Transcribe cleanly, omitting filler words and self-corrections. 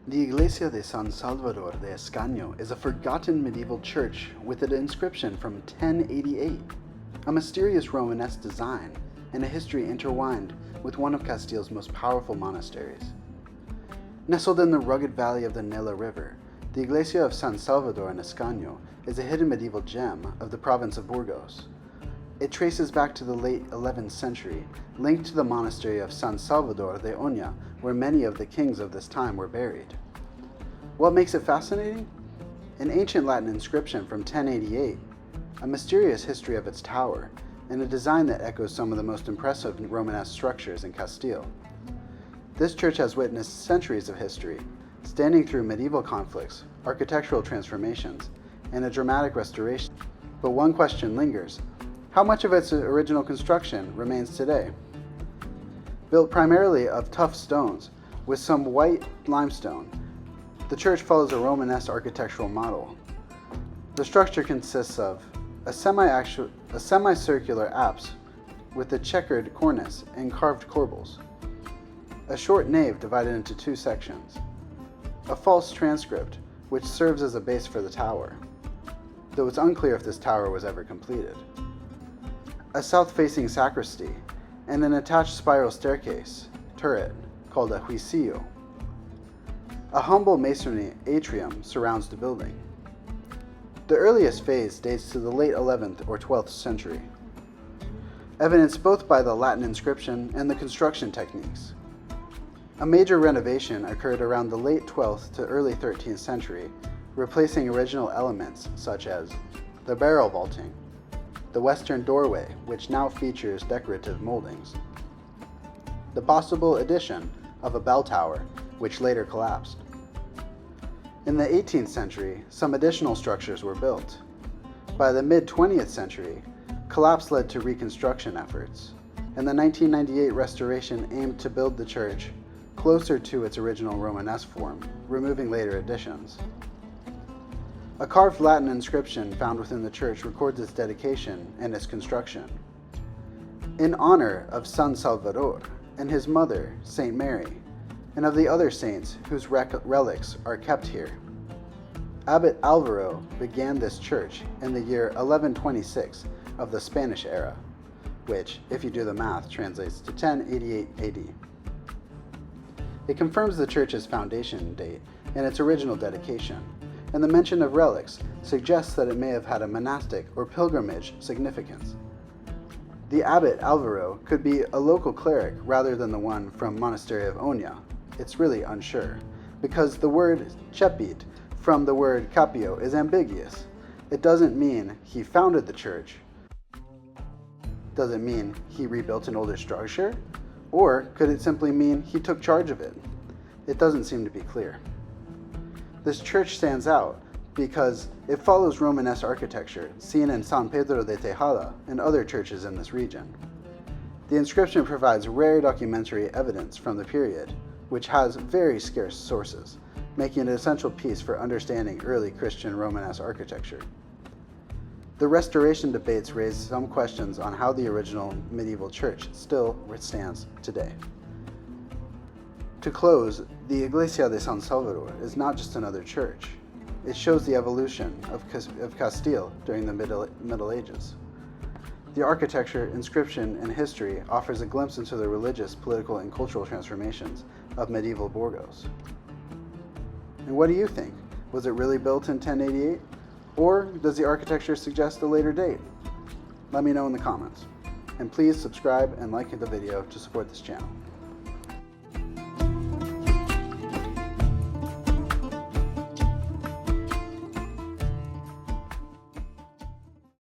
The Iglesia de San Salvador de Escaño is a forgotten medieval church with an inscription from 1088, a mysterious Romanesque design, and a history intertwined with one of Castile's most powerful monasteries. Nestled in the rugged valley of the Nela River, the Iglesia of San Salvador in Escaño is a hidden medieval gem of the province of Burgos. It traces back to the late 11th century, linked to the Monastery of San Salvador de Oña, where many of the kings of this time were buried. What makes it fascinating? An ancient Latin inscription from 1088, a mysterious history of its tower, and a design that echoes some of the most impressive Romanesque structures in Castile. This church has witnessed centuries of history, standing through medieval conflicts, architectural transformations, and a dramatic restoration. But one question lingers: how much of its original construction remains today? Built primarily of tough stones with some white limestone, the church follows a Romanesque architectural model. The structure consists of a semicircular apse with a checkered cornice and carved corbels, a short nave divided into two sections, a false transcript which serves as a base for the tower, though it's unclear if this tower was ever completed, a south-facing sacristy, and an attached spiral staircase turret called a juicio. A humble masonry atrium surrounds the building. The earliest phase dates to the late 11th or 12th century, evidenced both by the Latin inscription and the construction techniques. A major renovation occurred around the late 12th to early 13th century, replacing original elements such as the barrel vaulting, the western doorway, which now features decorative moldings, the possible addition of a bell tower, which later collapsed. In the 18th century, some additional structures were built. By the mid-20th century, collapse led to reconstruction efforts, and the 1998 restoration aimed to build the church closer to its original Romanesque form, removing later additions. A carved Latin inscription found within the church records its dedication and its construction. In honor of San Salvador and his mother, Saint Mary, and of the other saints whose relics are kept here. Abbot Álvaro began this church in the year 1126 of the Spanish era, which, if you do the math, translates to 1088 AD. It confirms the church's foundation date and its original dedication, and the mention of relics suggests that it may have had a monastic or pilgrimage significance. The Abbot Álvaro could be a local cleric rather than the one from Monastery of Oña. It's really unsure, because the word chepit from the word capio is ambiguous. It doesn't mean he founded the church. Does it mean he rebuilt an older structure? Or could it simply mean he took charge of it? It doesn't seem to be clear. This church stands out because it follows Romanesque architecture seen in San Pedro de Tejada and other churches in this region. The inscription provides rare documentary evidence from the period, which has very scarce sources, making it an essential piece for understanding early Christian Romanesque architecture. The restoration debates raise some questions on how the original medieval church still stands today. To close, the Iglesia de San Salvador is not just another church. It shows the evolution of Castile during the Middle Ages. The architecture, inscription, and history offers a glimpse into the religious, political, and cultural transformations of medieval Burgos. And what do you think? Was it really built in 1088? Or does the architecture suggest a later date? Let me know in the comments. And please subscribe and like the video to support this channel.